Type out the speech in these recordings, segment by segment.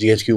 GHQ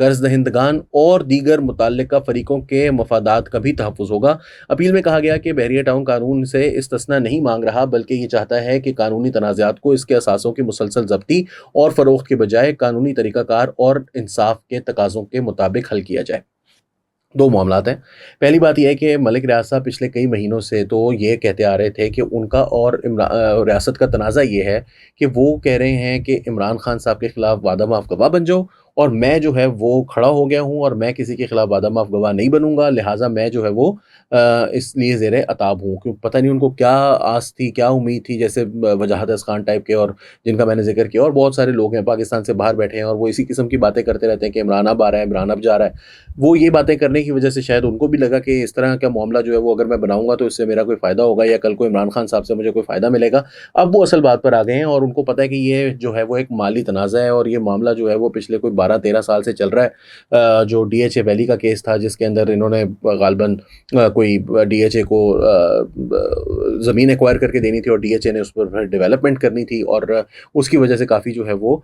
قرض دہندگان اور دیگر متعلقہ فریقوں کے مفادات کا بھی تحفظ ہوگا۔ اپیل میں کہا گیا کہ بحریہ ٹاؤن قانون سے استثناء نہیں مانگ رہا، بلکہ یہ چاہتا ہے کہ قانونی تنازعات کو اس کے اثاثوں کی مسلسل ضبطی اور فروخت کے بجائے قانونی طریقہ کار اور انصاف کے تقاضوں کے مطابق حل کیا جائے۔ دو معاملات ہیں۔ پہلی بات یہ ہے کہ ملک ریاض صاحب پچھلے کئی مہینوں سے تو یہ کہتے آ رہے تھے کہ ان کا اور ریاست کا تنازع یہ ہے کہ وہ کہہ رہے ہیں کہ عمران خان صاحب کے خلاف وعدہ معاف گواہ بن جاؤ، اور میں جو ہے وہ کھڑا ہو گیا ہوں اور میں کسی کے خلاف وعدہ معاف گواہ نہیں بنوں گا، لہٰذا میں جو ہے وہ اس لیے زیر عتاب ہوں۔ کیوں پتہ نہیں ان کو کیا آس تھی، کیا امید تھی، جیسے وجاہت خان ٹائپ کے اور جن کا میں نے ذکر کیا، اور بہت سارے لوگ ہیں پاکستان سے باہر بیٹھے ہیں اور وہ اسی قسم کی باتیں کرتے رہتے ہیں کہ عمران اب آ رہا ہے، عمران اب جا رہا ہے۔ وہ یہ باتیں کرنے کی وجہ سے شاید ان کو بھی لگا کہ اس طرح کا معاملہ جو ہے وہ اگر میں بناؤں گا تو اس سے میرا کوئی فائدہ ہوگا یا کل کو عمران خان صاحب سے مجھے کوئی فائدہ ملے گا۔ اب وہ اصل بات پر آ گئے ہیں اور ان کو پتہ ہے کہ یہ جو ہے وہ ایک مالی تنازع ہے، اور یہ معاملہ جو ہے وہ پچھلے کوئی 12-13 سال سے چل رہا ہے۔ جو ڈی ایچ اے ویلی کا کیس تھا جس کے اندر انہوں نے غالباً کوئی ڈی ایچ اے کو زمین ایکوائر کر کے دینی تھی اور ڈی ایچ اے نے اس پر ڈیولپمنٹ کرنی تھی، اور اس کی وجہ سے کافی جو ہے وہ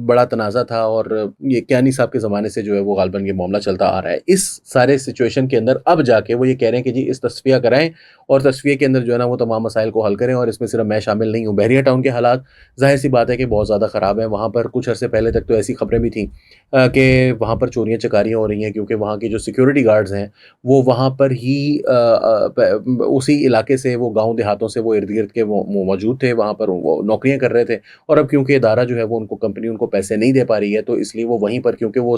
بڑا تنازع تھا، اور یہ کیانی صاحب کے زمانے سے جو ہے وہ غالباً یہ معاملہ چلتا آ رہا ہے۔ اس سارے سچویشن کے اندر اب جا کے وہ یہ کہہ رہے ہیں کہ جی اس تصفیہ کرائیں اور تصفیہ کے اندر جو ہے نا وہ تمام مسائل کو حل کریں، اور اس میں صرف میں شامل نہیں ہوں۔ بحریہ ٹاؤن کے حالات ظاہر سی بات ہے کہ بہت زیادہ خراب ہیں۔ وہاں پر کچھ عرصے پہلے تک تو ایسی خبریں بھی تھیں کہ وہاں پر چوریاں چکاریاں ہو رہی ہیں، کیونکہ وہاں کی جو سیکیورٹی گارڈز ہیں وہ وہاں پر ہی اسی علاقے سے، وہ گاؤں دیہاتوں سے وہ ارد گرد کے موجود تھے، وہاں پر وہ نوکریاں کر رہے تھے، اور اب کیونکہ ادارہ جو ہے وہ ان کو کمپنی ان کو پیسے نہیں دے پا رہی ہے تو اس لیے وہ وہیں پر، کیونکہ وہ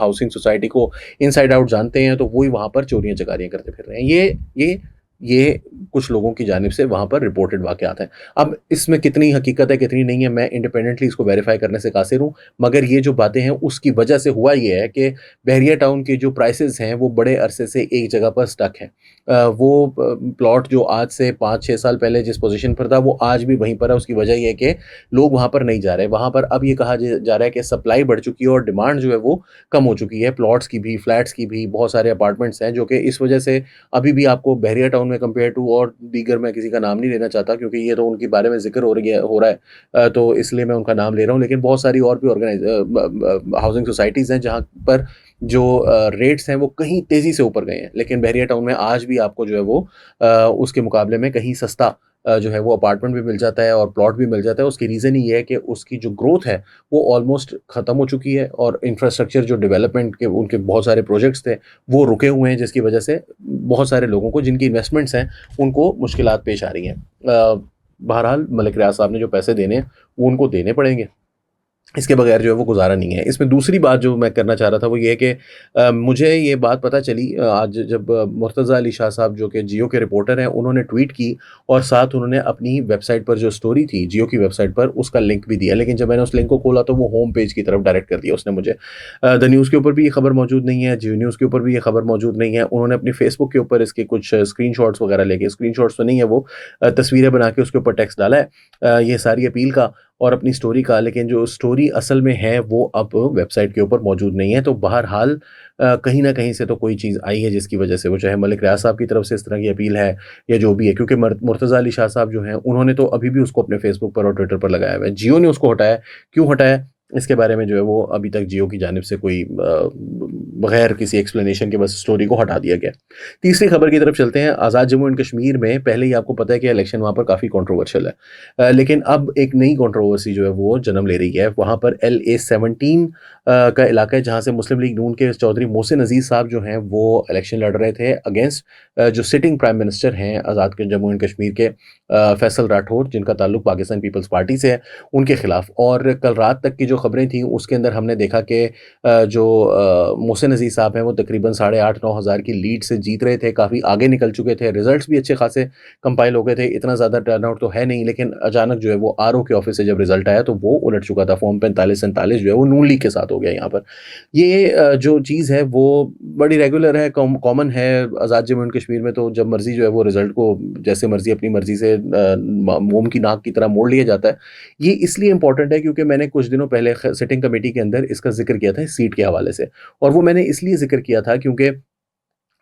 ہاؤسنگ سوسائٹی کو ان سائڈ آؤٹ جانتے ہیں، تو وہی وہاں پر چوریاں چکاریاں کرتے پھر رہے ہیں۔ یہ کچھ لوگوں کی جانب سے وہاں پر رپورٹڈ واقعات ہیں۔ اب اس میں کتنی حقیقت ہے کتنی نہیں ہے میں انڈیپینڈنٹلی اس کو ویریفائی کرنے سے قاصر ہوں، مگر یہ جو باتیں ہیں اس کی وجہ سے ہوا یہ ہے کہ بحریہ ٹاؤن کے جو پرائسز ہیں وہ بڑے عرصے سے ایک جگہ پر سٹک ہیں۔ وہ پلاٹ جو آج سے 5-6 سال پہلے جس پوزیشن پر تھا وہ آج بھی وہیں پر ہے۔ اس کی وجہ یہ ہے کہ لوگ وہاں پر نہیں جا رہے۔ وہاں پر اب یہ کہا جا رہا ہے کہ سپلائی بڑھ چکی ہے اور ڈیمانڈ جو ہے وہ کم ہو چکی ہے، پلاٹس کی بھی، فلیٹس کی بھی، بہت سارے اپارٹمنٹس ہیں، جو کہ اس وجہ سے ابھی بھی آپ کو بحریہ ٹاؤن میں کمپیئر ٹو اور دیگر میں کسی کا نام نہیں لینا چاہتا کیونکہ یہ تو ان کے بارے میں ذکر ہو رہا ہے، تو اس لیے میں ان کا نام لے رہا ہوں، لیکن بہت ساری اور بھی ہاؤسنگ سوسائٹیز ہیں جہاں پر جو ریٹس ہیں وہ کہیں تیزی سے اوپر گئے ہیں، لیکن بحریہ ٹاؤن میں آج بھی آپ کو جو ہے وہ اس کے مقابلے میں کہیں سستا جو ہے وہ اپارٹمنٹ بھی مل جاتا ہے اور پلاٹ بھی مل جاتا ہے۔ اس کی ریزن یہ ہے کہ اس کی جو گروتھ ہے وہ آلموسٹ ختم ہو چکی ہے، اور انفراسٹرکچر جو ڈیولپمنٹ کے ان کے بہت سارے پروجیکٹس تھے وہ رکے ہوئے ہیں، جس کی وجہ سے بہت سارے لوگوں کو جن کی انویسٹمنٹس ہیں ان کو مشکلات پیش آ رہی ہیں۔ بہرحال ملک ریاض صاحب نے جو پیسے دینے ہیں وہ ان کو دینے پڑیں گے، اس کے بغیر جو ہے وہ گزارا نہیں ہے۔ اس میں دوسری بات جو میں کرنا چاہ رہا تھا وہ یہ ہے کہ مجھے یہ بات پتہ چلی آج جب مرتضیٰ علی شاہ صاحب جو کہ جیو کے رپورٹر ہیں انہوں نے ٹویٹ کی، اور ساتھ انہوں نے اپنی ویب سائٹ پر جو سٹوری تھی جیو کی ویب سائٹ پر اس کا لنک بھی دیا، لیکن جب میں نے اس لنک کو کھولا تو وہ ہوم پیج کی طرف ڈائریکٹ کر دیا اس نے مجھے۔ دا نیوز کے اوپر بھی یہ خبر موجود نہیں ہے، جیو نیوز کے اوپر بھی یہ خبر موجود نہیں ہے۔ انہوں نے اپنی فیس بک کے اوپر اس کے کچھ اسکرین شاٹس وغیرہ لے کے، اسکرین شاٹس تو نہیں ہے، وہ تصویریں بنا کے اس کے اوپر ٹیکسٹ ڈالا ہے یہ ساری اپیل کا اور اپنی سٹوری کا، لیکن جو سٹوری اصل میں ہے وہ اب ویب سائٹ کے اوپر موجود نہیں ہے۔ تو بہرحال کہیں نہ کہیں سے تو کوئی چیز آئی ہے جس کی وجہ سے وہ چاہے ملک ریاض صاحب کی طرف سے اس طرح کی اپیل ہے یا جو بھی ہے، کیونکہ مرتضیٰ علی شاہ صاحب جو ہیں انہوں نے تو ابھی بھی اس کو اپنے فیس بک پر اور ٹویٹر پر لگایا ہوا ہے۔ جیو نے اس کو ہٹایا، کیوں ہٹایا اس کے بارے میں جو ہے وہ ابھی تک جیو کی جانب سے کوئی بغیر کسی ایکسپلینیشن کے بس سٹوری کو ہٹا دیا گیا۔ تیسری خبر کی طرف چلتے ہیں۔ آزاد جموں اینڈ کشمیر میں پہلے ہی آپ کو پتہ ہے کہ الیکشن وہاں پر کافی کنٹروورشل ہے، لیکن اب ایک نئی کنٹروورسی جو ہے وہ جنم لے رہی ہے۔ وہاں پر LA-17 کا علاقہ ہے جہاں سے مسلم لیگ نون کے چودھری محسن عزیز صاحب جو ہیں وہ الیکشن لڑ رہے تھے اگینسٹ جو سٹنگ پرائم منسٹر ہیں آزاد جموں اینڈ کشمیر کے فیصل راٹھور، جن کا تعلق پاکستان پیپلز پارٹی سے ہے، ان کے خلاف۔ اور کل رات تک کی جو خبریں تھیں اس کے اندر ہم نے دیکھا کہ جو محسن عزیز صاحب ہیں وہ تقریباً 8,500-9 ہزار کی لیڈ سے جیت رہے تھے، کافی آگے نکل چکے تھے، ریزلٹس بھی اچھے خاصے کمپائل ہو گئے تھے، اتنا زیادہ ٹرن آؤٹ تو ہے نہیں، لیکن اچانک جو ہے وہ RO کے آفس سے جب رزلٹ آیا تو وہ الٹ چکا تھا، فارم 45-47 جو ہے وہ نون لیگ کے ساتھ ہو گیا یہاں پر۔ یہ جو چیز ہے وہ بڑی ریگولر ہے، کامن ہے آزاد جموں اینڈ کشمیر میں، تو جب مرضی جو ہے وہ رزلٹ کو جیسے مرضی اپنی مرضی سے موم کی ناک کی طرح موڑ لیا جاتا ہے۔ یہ اس لیے امپورٹنٹ ہے کیونکہ میں نے کچھ دنوں پہلے سٹنگ کمیٹی کے اندر اس کا ذکر کیا تھا اس سیٹ کے حوالے سے، اور وہ میں نے اس لیے ذکر کیا تھا کیونکہ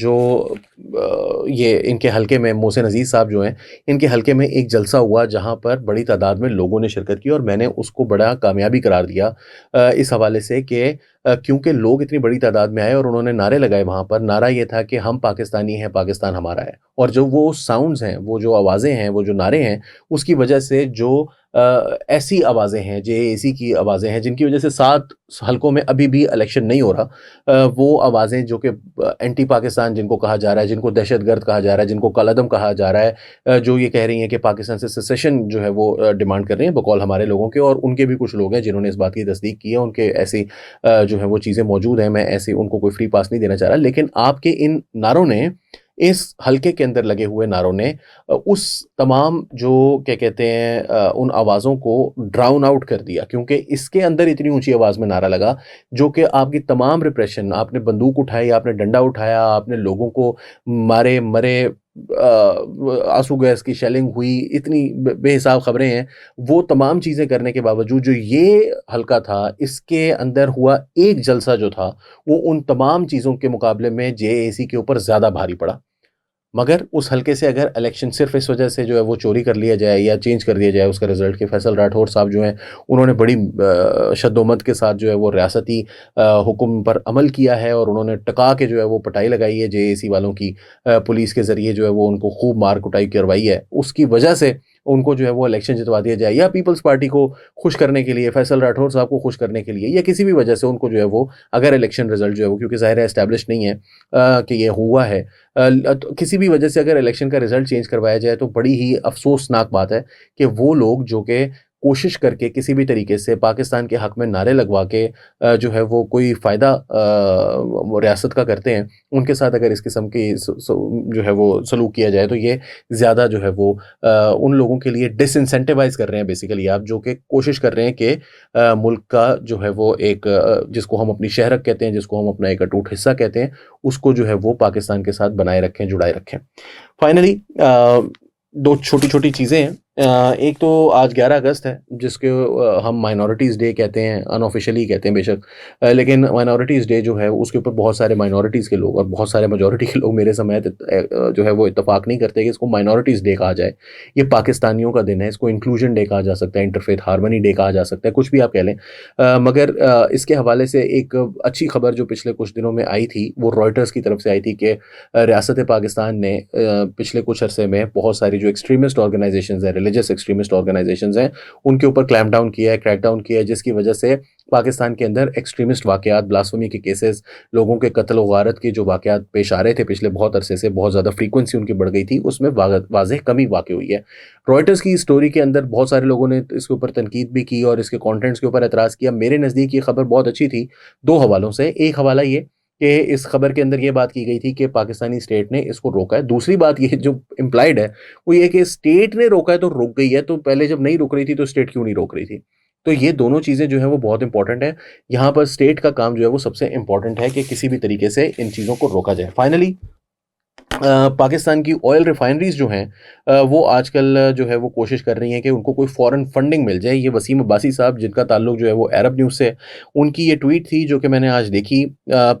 جو یہ ان کے حلقے میں محسن عزیز صاحب جو ہیں، ان کے حلقے میں ایک جلسہ ہوا جہاں پر بڑی تعداد میں لوگوں نے شرکت کی، اور میں نے اس کو بڑا کامیابی قرار دیا اس حوالے سے کہ کیونکہ لوگ اتنی بڑی تعداد میں آئے اور انہوں نے نعرے لگائے وہاں پر. نعرہ یہ تھا کہ ہم پاکستانی ہیں، پاکستان ہمارا ہے. اور جو وہ ساؤنڈز ہیں، وہ جو آوازیں ہیں، وہ جو نعرے ہیں، اس کی وجہ سے جو ایسی آوازیں ہیں، جے اے سی کی آوازیں ہیں جن کی وجہ سے 7 حلقوں میں ابھی بھی الیکشن نہیں ہو رہا، وہ آوازیں جو کہ اینٹی پاکستان جن کو کہا جا رہا ہے، جن کو دہشت گرد کہا جا رہا ہے، جن کو کالعدم کہا جا رہا ہے، جو یہ کہہ رہی ہیں کہ پاکستان سے سیسیشن جو ہے وہ ڈیمانڈ کر رہے ہیں بقول ہمارے لوگوں کے. اور ان کے بھی کچھ لوگ ہیں جنہوں نے اس بات کی تصدیق کی ہے، ان کے ایسی جو ہے وہ چیزیں موجود ہیں. میں ایسے ان کو کوئی فری پاس نہیں دینا چاہ رہا، لیکن آپ کے ان نعروں نے، اس حلقے کے اندر لگے ہوئے نعروں نے اس تمام جو کیا کہتے ہیں ان آوازوں کو ڈراؤن آؤٹ کر دیا. کیونکہ اس کے اندر اتنی اونچی آواز میں نعرہ لگا جو کہ آپ کی تمام ریپریشن، آپ نے بندوق اٹھائی، آپ نے ڈنڈا اٹھایا، آپ نے لوگوں کو مارے مرے، آنسو گیس کی شیلنگ ہوئی، اتنی بے حساب خبریں ہیں. وہ تمام چیزیں کرنے کے باوجود جو یہ حلقہ تھا، اس کے اندر ہوا ایک جلسہ جو تھا، وہ ان تمام چیزوں کے مقابلے میں جے اے سی کے اوپر زیادہ بھاری پڑا. مگر اس حلقے سے اگر الیکشن صرف اس وجہ سے جو ہے وہ چوری کر لیا جائے یا چینج کر دیا جائے اس کا رزلٹ، کہ فیصل راٹھور صاحب جو ہیں انہوں نے بڑی شد و مت کے ساتھ جو ہے وہ ریاستی حکم پر عمل کیا ہے، اور انہوں نے ٹکا کے جو ہے وہ پٹائی لگائی ہے جے اے سی والوں کی، پولیس کے ذریعے جو ہے وہ ان کو خوب مار کٹائی کروائی ہے، اس کی وجہ سے ان کو جو ہے وہ الیکشن جتوا دیا جائے، یا پیپلز پارٹی کو خوش کرنے کے لیے، فیصل راٹھور صاحب کو خوش کرنے کے لیے، یا کسی بھی وجہ سے ان کو جو ہے وہ اگر الیکشن رزلٹ جو ہے وہ، کیونکہ ظاہر ہے اسٹیبلش نہیں ہے کہ یہ ہوا ہے، کسی بھی وجہ سے اگر الیکشن کا رزلٹ چینج کروایا جائے تو بڑی ہی افسوسناک بات ہے کہ وہ لوگ جو کہ کوشش کر کے کسی بھی طریقے سے پاکستان کے حق میں نعرے لگوا کے جو ہے وہ کوئی فائدہ ریاست کا کرتے ہیں، ان کے ساتھ اگر اس قسم کی جو ہے وہ سلوک کیا جائے تو یہ زیادہ جو ہے وہ ان لوگوں کے لیے ڈس انسینٹیوائز کر رہے ہیں بیسیکلی آپ، جو کہ کوشش کر رہے ہیں کہ ملک کا جو ہے وہ ایک جس کو ہم اپنی شہرت کہتے ہیں، جس کو ہم اپنا ایک اٹوٹ حصہ کہتے ہیں، اس کو جو ہے وہ پاکستان کے ساتھ بنائے رکھیں، جڑائے رکھیں. فائنلی دو چھوٹی چھوٹی چیزیں ہیں. ایک تو آج 11 اگست ہے، جس کے ہم مائنورٹیز ڈے کہتے ہیں، ان آفیشلی کہتے ہیں بے شک، لیکن مائنورٹیز ڈے جو ہے اس کے اوپر بہت سارے مائنورٹیز کے لوگ اور بہت سارے میجورٹی کے لوگ میرے سمیت جو ہے وہ اتفاق نہیں کرتے کہ اس کو مائنورٹیز ڈے کہا جائے. یہ پاکستانیوں کا دن ہے، اس کو انکلوژن ڈے کہا جا سکتا ہے، انٹرفیتھ ہارمنی ڈے کہا جا سکتا ہے، کچھ بھی آپ کہہ لیں. مگر اس کے حوالے سے ایک اچھی خبر جو پچھلے کچھ دنوں میں آئی تھی، وہ رائٹرز کی طرف سے آئی تھی کہ ریاست پاکستان نے پچھلے کچھ عرصے میں بہت ساری جو ایکسٹریمسٹ آرگنائزیشنز ہیں، ریلیجس ایکسٹریمسٹ آرگنائزیشنز ہیں، ان کے اوپر کلیمپ ڈاؤن کیا ہے، کریک ڈاؤن کیا ہے، جس کی وجہ سے پاکستان کے اندر ایکسٹریمسٹ واقعات، بلاسفمی کے کیسز، لوگوں کے قتل و غارت کے جو واقعات پیش آ رہے تھے پچھلے بہت عرصے سے، بہت زیادہ فریکوینسی ان کی بڑھ گئی تھی، اس میں واضح کمی واقع ہوئی ہے. رائٹرز کی اسٹوری کے اندر بہت سارے لوگوں نے اس کے اوپر تنقید بھی کی اور اس کے کانٹینٹس کے اوپر اعتراض کیا. میرے نزدیک یہ خبر بہت اچھی تھی 2 حوالوں سے. ایک حوالہ یہ کہ اس خبر کے اندر یہ بات کی گئی تھی کہ پاکستانی اسٹیٹ نے اس کو روکا ہے. دوسری بات یہ جو امپلائڈ ہے وہ یہ کہ اسٹیٹ نے روکا ہے تو رک گئی ہے، تو پہلے جب نہیں رک رہی تھی تو اسٹیٹ کیوں نہیں روک رہی تھی؟ تو یہ دونوں چیزیں جو ہیں وہ بہت امپورٹنٹ ہیں. یہاں پر اسٹیٹ کا کام جو ہے وہ سب سے امپورٹنٹ ہے کہ کسی بھی طریقے سے ان چیزوں کو روکا جائے. فائنلی پاکستان کی آئل ریفائنریز جو ہیں وہ آج کل جو ہے وہ کوشش کر رہی ہیں کہ ان کو کوئی فورن فنڈنگ مل جائے. یہ وسیم عباسی صاحب جن کا تعلق جو ہے وہ عرب نیوز سے، ان کی یہ ٹویٹ تھی جو کہ میں نے آج دیکھی.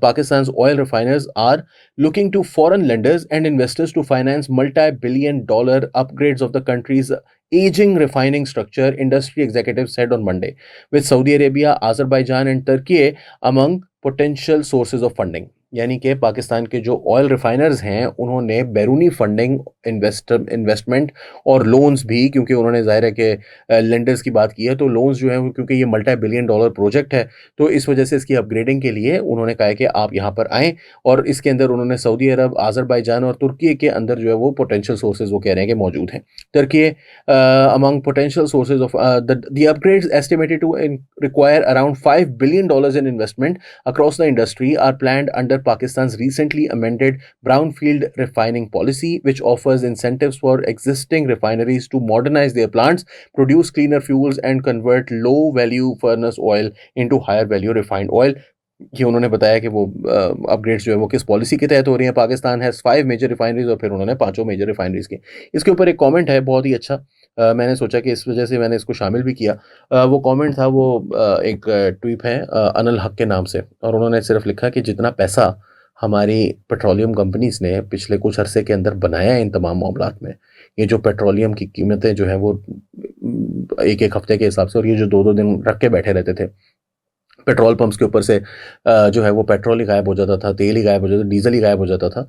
پاکستان's oil refiners are looking to foreign lenders and investors to finance multi-billion-dollar upgrades of the country's aging refining structure, industry executives said on Monday, with Saudi Arabia, Azerbaijan and Turkey among potential sources of funding. یعنی کہ پاکستان کے جو oil ریفائنرز ہیں انہوں نے بیرونی funding, investment اور loans بھی، کیونکہ انہوں نے ظاہر ہے کہ لینڈرز کی بات کی ہے، تو لونز جو ہیں کیونکہ یہ ملٹی بلین ڈالر پروجیکٹ ہے تو اس وجہ سے اس کی اپ گریڈنگ کے لیے انہوں نے کہا کہ آپ یہاں پر آئیں. اور اس کے اندر انہوں نے سعودی عرب، آذربائیجان اور ترکی کے اندر جو ہے وہ پوٹینشیل سورسز وہ کہہ رہے ہیں کہ موجود ہیں. ترکی among potential sources of the upgrades estimated to require around $5 billion in investment across the industry are planned under Pakistan's recently amended brownfield refining policy, which offers incentives for existing refineries to modernize their plants, produce cleaner fuels and convert low value furnace oil into higher value refined oil. یہ انہوں نے بتایا کہ وہ اپ grades جو ہے وہ کس پالیسی کے تحت ہو رہی ہیں. پاکستان ہیز 5 میجر ریفائنریز، اور پھر انہوں نے 5 میجر ریفائنریز کی. اس کے اوپر ایک کامنٹ ہے بہت ہی اچھا میں نے سوچا کہ اس وجہ سے میں نے اس کو شامل بھی کیا۔ وہ کامنٹ تھا، وہ ایک ٹویٹ ہے انل حق کے نام سے، اور انہوں نے صرف لکھا کہ جتنا پیسہ ہماری پیٹرولیم کمپنیز نے پچھلے کچھ عرصے کے اندر بنایا ہے ان تمام معاملات میں، یہ جو پیٹرولیم کی قیمتیں جو ہیں وہ ایک ایک ہفتے کے حساب سے، اور یہ جو دو دو دن رکھ کے بیٹھے رہتے تھے پیٹرول پمپس کے اوپر سے، جو ہے وہ پیٹرول ہی غائب ہو جاتا تھا، تیل ہی غائب ہو جاتا تھا، ڈیزل ہی غائب ہو جاتا تھا۔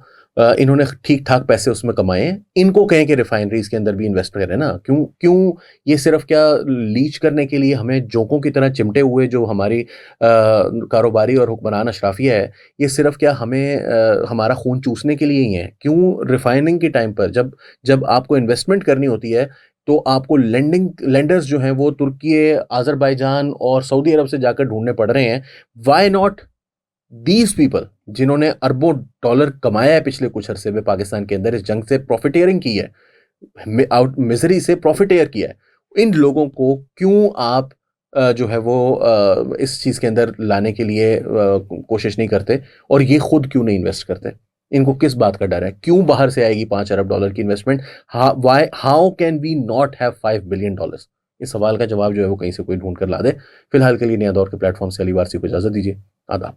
انہوں نے ٹھیک ٹھاک پیسے اس میں کمائے ہیں، ان کو کہیں کہ ریفائنریز کے اندر بھی انویسٹ کریں نا، کیوں یہ صرف کیا لیچ کرنے کے لیے ہمیں جوکوں کی طرح چمٹے ہوئے جو ہماری کاروباری اور حکمران اشرافیہ ہے، یہ صرف کیا ہمیں ہمارا خون چوسنے کے لیے ہی ہیں؟ کیوں ریفائننگ کے ٹائم پر جب آپ کو انویسٹمنٹ کرنی ہوتی ہے تو آپ کو لینڈرز جو ہیں وہ ترکی، آذربائیجان اور سعودی عرب سے جا کر ڈھونڈنے پڑ رہے ہیں؟ وائی ناٹ دیز پیپل جنہوں نے اربوں ڈالر کمایا ہے پچھلے کچھ عرصے میں پاکستان کے اندر، اس جنگ سے پروفیٹیئرنگ کی ہے، آؤٹ مزری سے پروفیٹیئر کیا ہے، ان لوگوں کو کیوں آپ جو ہے وہ اس چیز کے اندر لانے کے لیے کوشش نہیں کرتے، اور یہ خود کیوں نہیں انویسٹ کرتے؟ ان کو کس بات کا ڈر ہے؟ کیوں باہر سے آئے گی $5 ارب کی investment? How can we not have $5 billion? اس سوال کا جواب جو ہے وہ کہیں سے کوئی ڈھونڈ کر لا دے۔ فی الحال کے لیے نیا دور کے پلیٹ فارم سے علی وارثی کو اجازت دیجیے، آداب۔